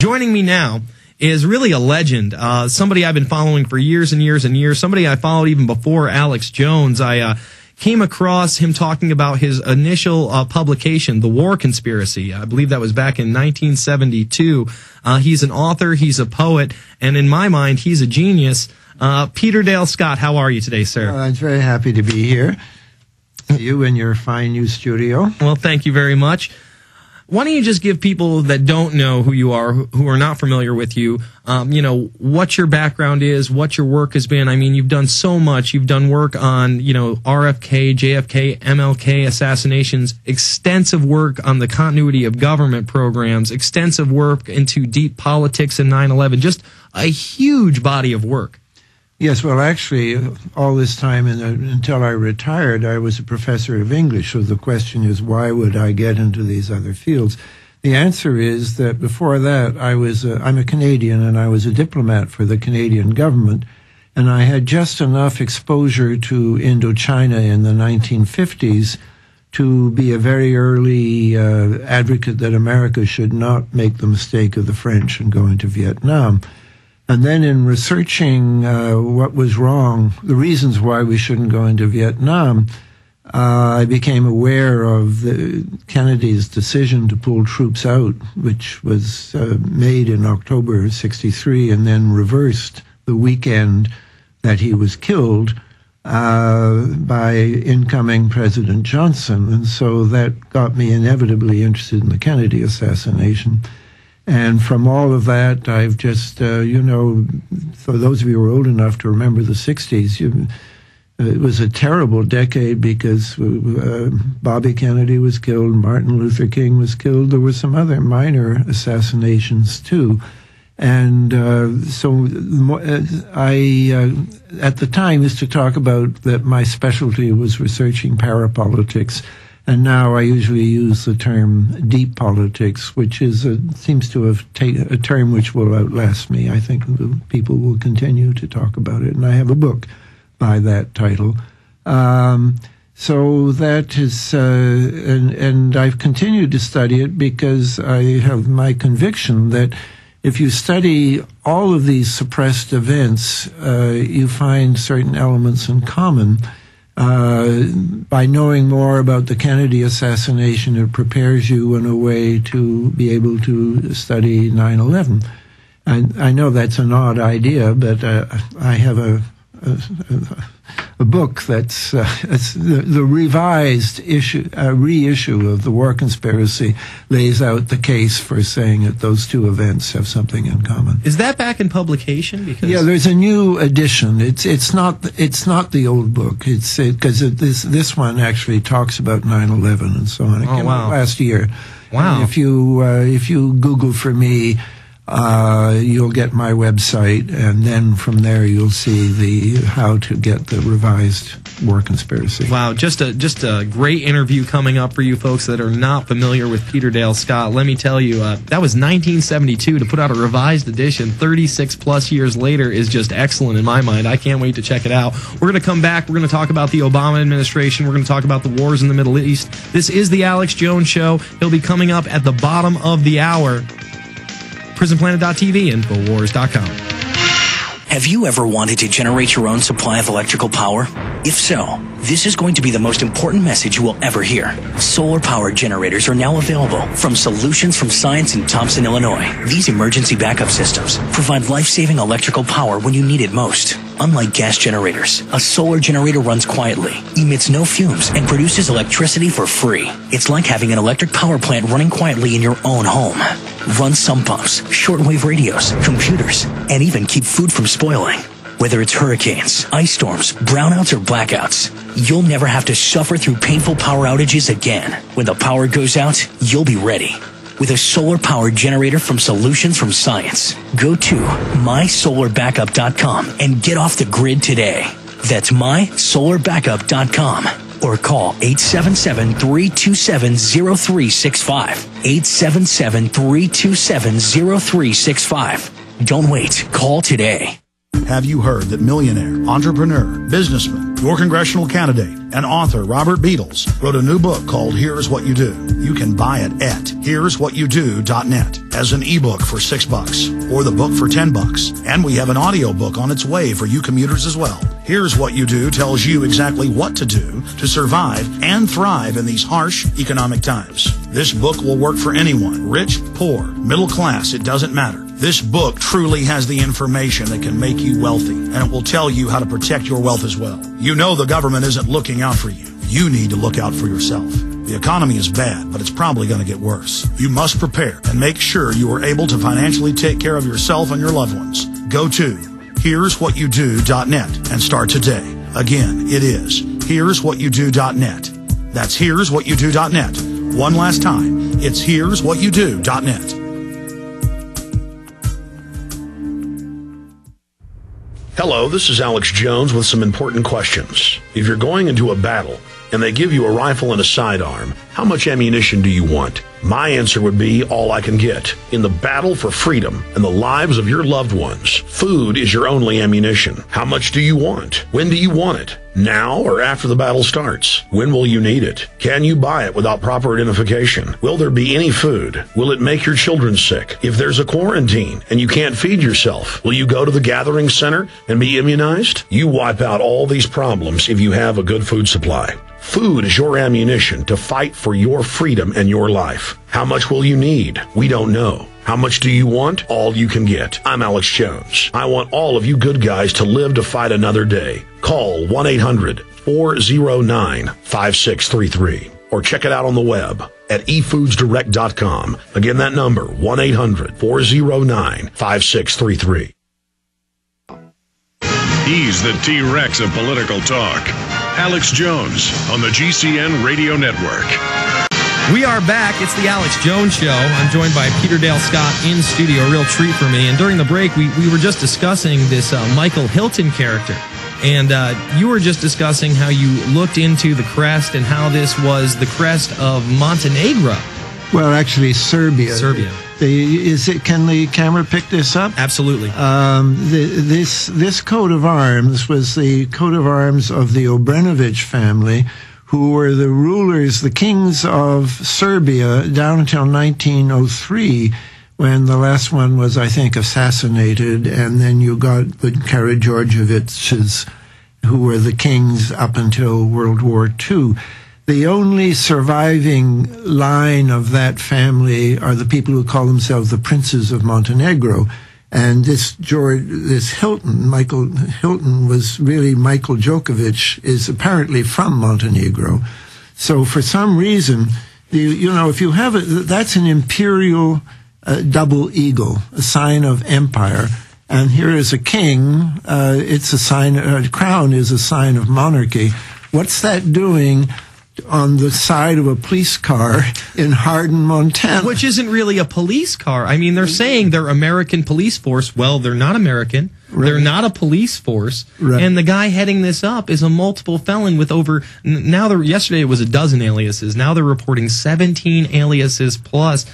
Joining me now is really a legend, somebody I've been following for years and years and years, somebody I followed even before Alex Jones. I came across him talking about his initial publication, The War Conspiracy. I believe that was back in 1972. He's an author, he's a poet, and in my mind, he's a genius. Peter Dale Scott, how are you today, sir? I'm very happy to be here. You and your fine new studio. Well, thank you very much. Why don't you just give people that don't know who you are, who are not familiar with you, what your background is, what your work has been. I mean, you've done so much. You've done work on, RFK, JFK, MLK assassinations, extensive work on the continuity of government programs, extensive work into deep politics and 9/11, just a huge body of work. Yes, well, actually, all this time until I retired, I was a professor of English. So the question is, why would I get into these other fields? The answer is that before that, I'm a Canadian, and I was a diplomat for the Canadian government, and I had just enough exposure to Indochina in the 1950s to be a very early advocate that America should not make the mistake of the French and go into Vietnam. And then in researching what was wrong, the reasons why we shouldn't go into Vietnam, I became aware of Kennedy's decision to pull troops out, which was made in October '63 and then reversed the weekend that he was killed by incoming President Johnson. And so that got me inevitably interested in the Kennedy assassination. And from all of that, I've just, for those of you who are old enough to remember the 60s, it was a terrible decade because Bobby Kennedy was killed, Martin Luther King was killed. There were some other minor assassinations, too. And so I, at the time, used to talk about that my specialty was researching parapolitics. And now I usually use the term deep politics, which seems to have taken a term which will outlast me. I think people will continue to talk about it. And I have a book by that title. So that is, and I've continued to study it because I have my conviction that if you study all of these suppressed events, you find certain elements in common. By knowing more about the Kennedy assassination, it prepares you in a way to be able to study 9/11. I know that's an odd idea, but I have a book that's the revised reissue of The War Conspiracy lays out the case for saying that those two events have something in common. Is that back in publication? Because yeah, there's a new edition. It's not the old book. It's because this one actually talks about 9/11 and so on. It came out last year. Wow! And if you Google for me, you'll get my website, and then from there you'll see how to get the revised War Conspiracy. Wow, just a great interview coming up for you folks that are not familiar with Peter Dale Scott. Let me tell you, that was 1972 to put out a revised edition. 36 plus years later is just excellent in my mind. I can't wait to check it out. We're going to come back. We're going to talk about the Obama administration. We're going to talk about the wars in the Middle East. This is the Alex Jones Show. He'll be coming up at the bottom of the hour. PrisonPlanet.tv, Infowars.com. Have you ever wanted to generate your own supply of electrical power? If so, this is going to be the most important message you will ever hear. Solar-powered generators are now available from Solutions from Science in Thompson, Illinois. These emergency backup systems provide life-saving electrical power when you need it most. Unlike gas generators, a solar generator runs quietly, emits no fumes, and produces electricity for free. It's like having an electric power plant running quietly in your own home. Run sump pumps, shortwave radios, computers, and even keep food from spoiling. Whether it's hurricanes, ice storms, brownouts, or blackouts, you'll never have to suffer through painful power outages again. When the power goes out, you'll be ready. With a solar-powered generator from Solutions from Science. Go to mysolarbackup.com and get off the grid today. That's mysolarbackup.com. Or call 877-327-0365. 877-327-0365. Don't wait. Call today. Have you heard that millionaire, entrepreneur, businessman, your congressional candidate, and author Robert Beatles wrote a new book called Here's What You Do? You can buy it at here'swhatyoudo.net as an ebook for $6 or the book for $10. And we have an audio book on its way for you commuters as well. Here's What You Do tells you exactly what to do to survive and thrive in these harsh economic times. This book will work for anyone, rich, poor, middle class, it doesn't matter. This book truly has the information that can make you wealthy, and it will tell you how to protect your wealth as well. You know the government isn't looking out for you. You need to look out for yourself. The economy is bad, but it's probably going to get worse. You must prepare and make sure you are able to financially take care of yourself and your loved ones. Go to here'swhatyoudo.net and start today. Again, it is here'swhatyoudo.net. That's here'swhatyoudo.net. One last time, it's here'swhatyoudo.net. Hello, this is Alex Jones with some important questions. If you're going into a battle and they give you a rifle and a sidearm, how much ammunition do you want? My answer would be all I can get. In the battle for freedom and the lives of your loved ones, food is your only ammunition. How much do you want? When do you want it? Now or after the battle starts? When will you need it? Can you buy it without proper identification? Will there be any food? Will it make your children sick? If there's a quarantine and you can't feed yourself, will you go to the gathering center and be immunized? You wipe out all these problems if you have a good food supply. Food is your ammunition to fight for your freedom and your life. How much will you need? We don't know. How much do you want? All you can get. I'm Alex Jones. I want all of you good guys to live to fight another day. Call 1-800-409-5633 or check it out on the web at efoodsdirect.com. Again, that number, 1-800-409-5633. He's the T-Rex of political talk. Alex Jones on the GCN Radio Network. We are back. It's the Alex Jones Show. I'm joined by Peter Dale Scott in studio. A real treat for me. And during the break, we were just discussing this Michael Hilton character. And you were just discussing how you looked into the crest and how this was the crest of Montenegro. Well, actually, Serbia. Serbia. Can the camera pick this up? Absolutely. This coat of arms was the coat of arms of the Obrenović family, who were the rulers, the kings of Serbia down until 1903, when the last one was, I think, assassinated, and then you got the Karađorđevićes, who were the kings up until World War II. The only surviving line of that family are the people who call themselves the princes of Montenegro. And this Hilton, Michael Hilton, was really Michael Djokovic, is apparently from Montenegro. So for some reason, if you have that's an imperial double eagle, a sign of empire. And here is a king. It's a sign. A crown is a sign of monarchy. What's that doing on the side of a police car in Hardin, Montana? Which isn't really a police car. I mean, they're saying they're American police force. Well, they're not American. Right. They're not a police force. Right. And the guy heading this up is a multiple felon with yesterday it was a dozen aliases. Now they're reporting 17 aliases plus.